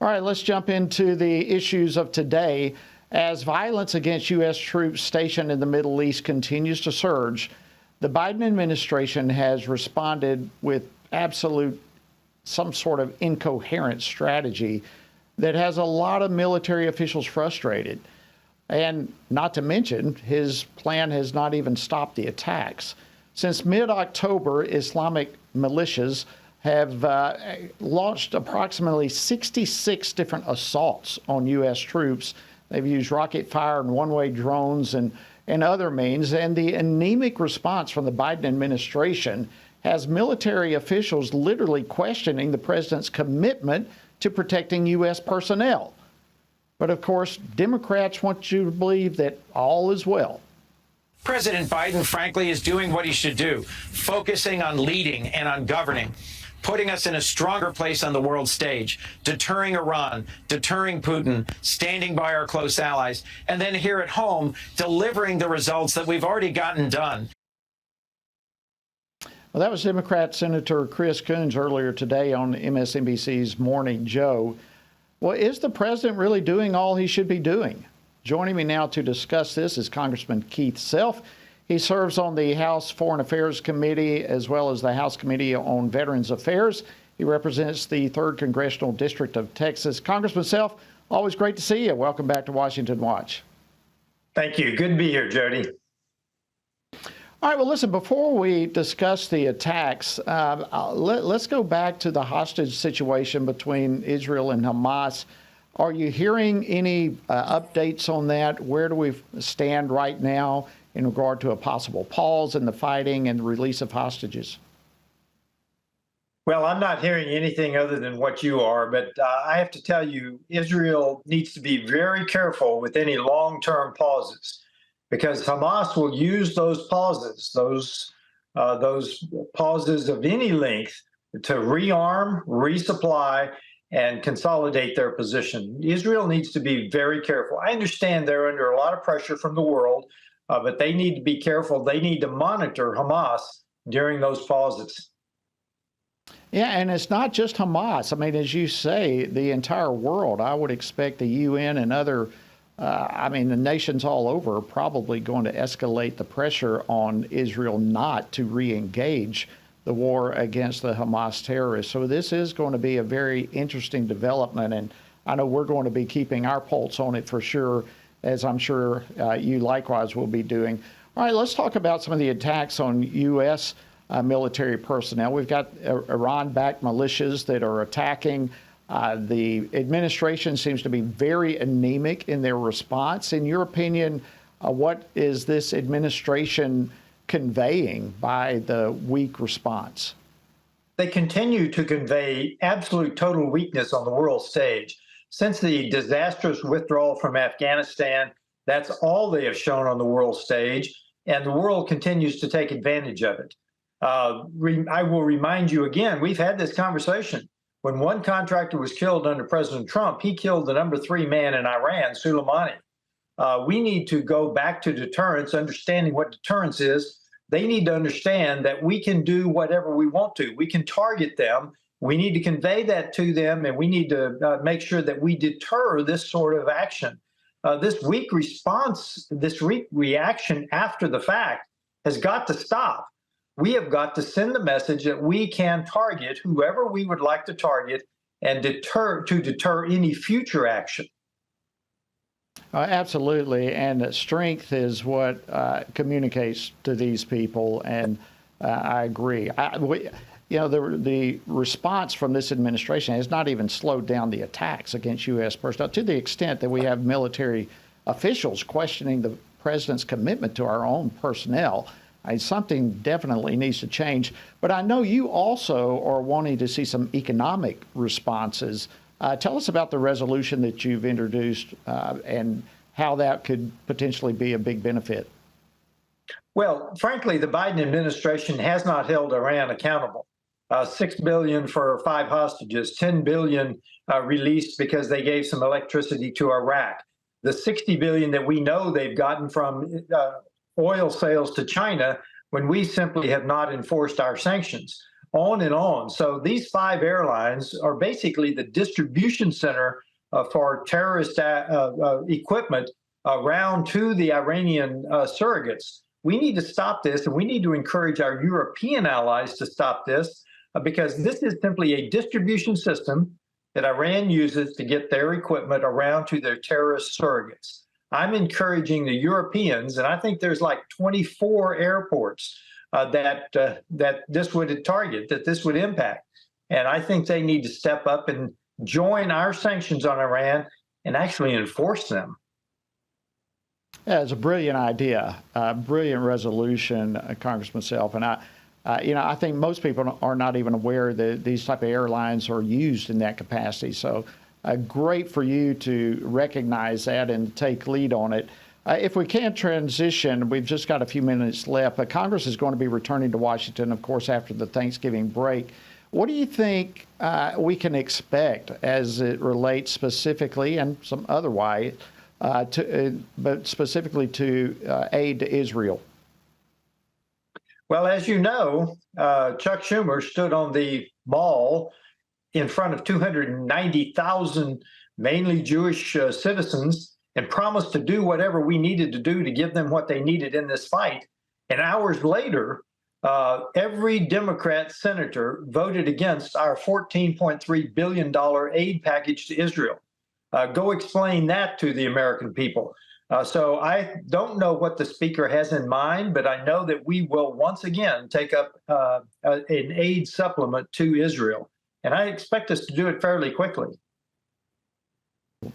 All right, let's jump into the issues of today. As violence against U.S. troops stationed in the Middle East continues to surge, the Biden administration has responded with some sort of incoherent strategy that has a lot of military officials frustrated. And not to mention, his plan has not even stopped the attacks. Since mid-October, Islamic militias have launched approximately 66 different assaults on U.S. troops. They've used rocket fire and one-way drones and other means. And the anemic response from the Biden administration has military officials literally questioning the president's commitment to protecting U.S. personnel. But of course, Democrats want you to believe that all is well. President Biden, frankly, is doing what he should do, focusing on leading and on governing, putting us in a stronger place on the world stage, deterring Iran, deterring Putin, standing by our close allies, and then here at home, delivering the results that we've already gotten done. Well, that was Democrat Senator Chris Coons earlier today on MSNBC's Morning Joe. Well, is the president really doing all he should be doing? Joining me now to discuss this is Congressman Keith Self. He serves on the House Foreign Affairs Committee as well as the House Committee on Veterans Affairs. He represents the 3rd Congressional District of Texas. Congressman Self, always great to see you. Welcome back to Washington Watch. Thank you. Good to be here, Jody. All right, well, listen, before we discuss the attacks, let's go back to the hostage situation between Israel and Hamas. Are you hearing any updates on that? Where do we stand right now in regard to a possible pause in the fighting and the release of hostages? Well, I'm not hearing anything other than what you are, but I have to tell you, Israel needs to be very careful with any long-term pauses, because Hamas will use those pauses, those pauses of any length, to rearm, resupply, and consolidate their position. Israel needs to be very careful. I understand they're under a lot of pressure from the world, but they need to be careful. They need to monitor Hamas during those pauses. Yeah, and it's not just Hamas. I mean, as you say, the entire world. I would expect the UN and other the nations all over are probably going to escalate the pressure on Israel not to re-engage the war against the Hamas terrorists. So this is going to be a very interesting development, and I know we're going to be keeping our pulse on it for sure, as I'm sure you likewise will be doing. All right, let's talk about some of the attacks on U.S. Military personnel. We've got Iran-backed militias that are attacking. The administration seems to be very anemic in their response. In your opinion, what is this administration conveying by the weak response? They continue to convey absolute total weakness on the world stage. Since the disastrous withdrawal from Afghanistan, that's all they have shown on the world stage, and the world continues to take advantage of it. I will remind you again, we've had this conversation. When one contractor was killed under President Trump, he killed the #3 man in Iran, Soleimani. We need to go back to deterrence, understanding what deterrence is. They need to understand that we can do whatever we want to. We can target them. We need to convey that to them, and we need to make sure that we deter this sort of action. This weak response, this weak reaction after the fact has got to stop. We have got to send the message that we can target whoever we would like to target and deter any future action. Absolutely, and strength is what communicates to these people, and I agree. The response from this administration has not even slowed down the attacks against U.S. personnel, to the extent that we have military officials questioning the president's commitment to our own personnel. Something definitely needs to change. But I know you also are wanting to see some economic responses. Tell us about the resolution that you've introduced and how that could potentially be a big benefit. Well, frankly, the Biden administration has not held Iran accountable. $6 billion for 5 hostages, $10 billion released because they gave some electricity to Iraq. The $60 billion that we know they've gotten from oil sales to China, when we simply have not enforced our sanctions. on and on. So these 5 airlines are basically the distribution center for terrorist equipment around to the Iranian surrogates. We need to stop this, and we need to encourage our European allies to stop this because this is simply a distribution system that Iran uses to get their equipment around to their terrorist surrogates. I'm encouraging the Europeans, and I think there's like 24 airports that this would target, that this would impact. And I think they need to step up and join our sanctions on Iran and actually enforce them. Yeah, it's a brilliant idea, brilliant resolution, Congressman Self. And I think most people are not even aware that these type of airlines are used in that capacity. So great for you to recognize that and take lead on it. If we can transition, we've just got a few minutes left, but Congress is going to be returning to Washington, of course, after the Thanksgiving break. What do you think we can expect as it relates specifically and some otherwise, but specifically to aid to Israel? Well, as you know, Chuck Schumer stood on the Mall in front of 290,000 mainly Jewish citizens and promised to do whatever we needed to do to give them what they needed in this fight. And hours later, every Democrat senator voted against our $14.3 billion aid package to Israel. Go explain that to the American people. So I don't know what the speaker has in mind, but I know that we will once again take up an aid supplement to Israel. And I expect us to do it fairly quickly.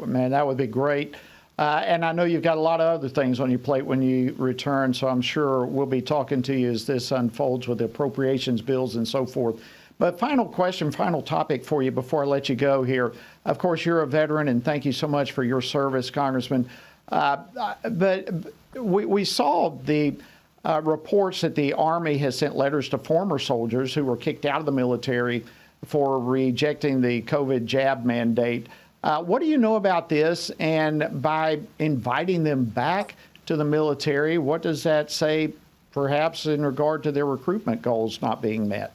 Man, that would be great. And I know you've got a lot of other things on your plate when you return, so I'm sure we'll be talking to you as this unfolds with the appropriations bills and so forth. But final question, final topic for you before I let you go here. Of course, you're a veteran, and thank you so much for your service, Congressman. But we saw the reports that the Army has sent letters to former soldiers who were kicked out of the military for rejecting the COVID jab mandate. What do you know about this? And by inviting them back to the military, what does that say, perhaps, in regard to their recruitment goals not being met?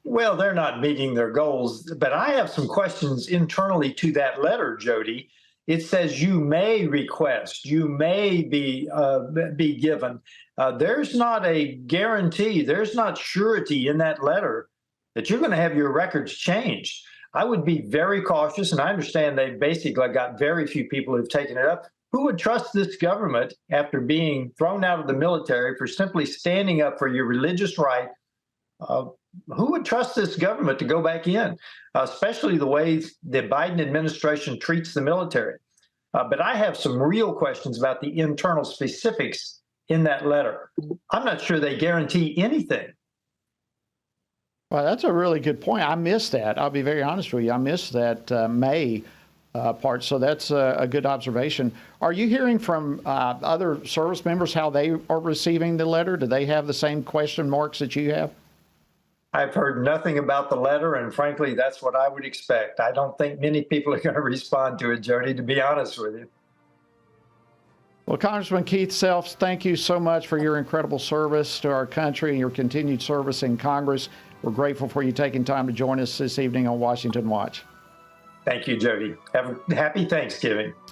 Well, they're not meeting their goals, but I have some questions internally to that letter, Jody. It says you may request, you may be given. There's not a guarantee, there's not surety in that letter that you're going to have your records changed. I would be very cautious, and I understand they basically got very few people who've taken it up. Who would trust this government after being thrown out of the military for simply standing up for your religious right? Who would trust this government to go back in, especially the way the Biden administration treats the military? But I have some real questions about the internal specifics in that letter. I'm not sure they guarantee anything. Well, that's a really good point. I missed that. I'll be very honest with you. I missed that May part. So that's a good observation. Are you hearing from other service members how they are receiving the letter? Do they have the same question marks that you have? I've heard nothing about the letter, and frankly, that's what I would expect. I don't think many people are going to respond to it, Jody, to be honest with you. Well, Congressman Keith Self, thank you so much for your incredible service to our country and your continued service in Congress. We're grateful for you taking time to join us this evening on Washington Watch. Thank you, Jody. Have a happy Thanksgiving.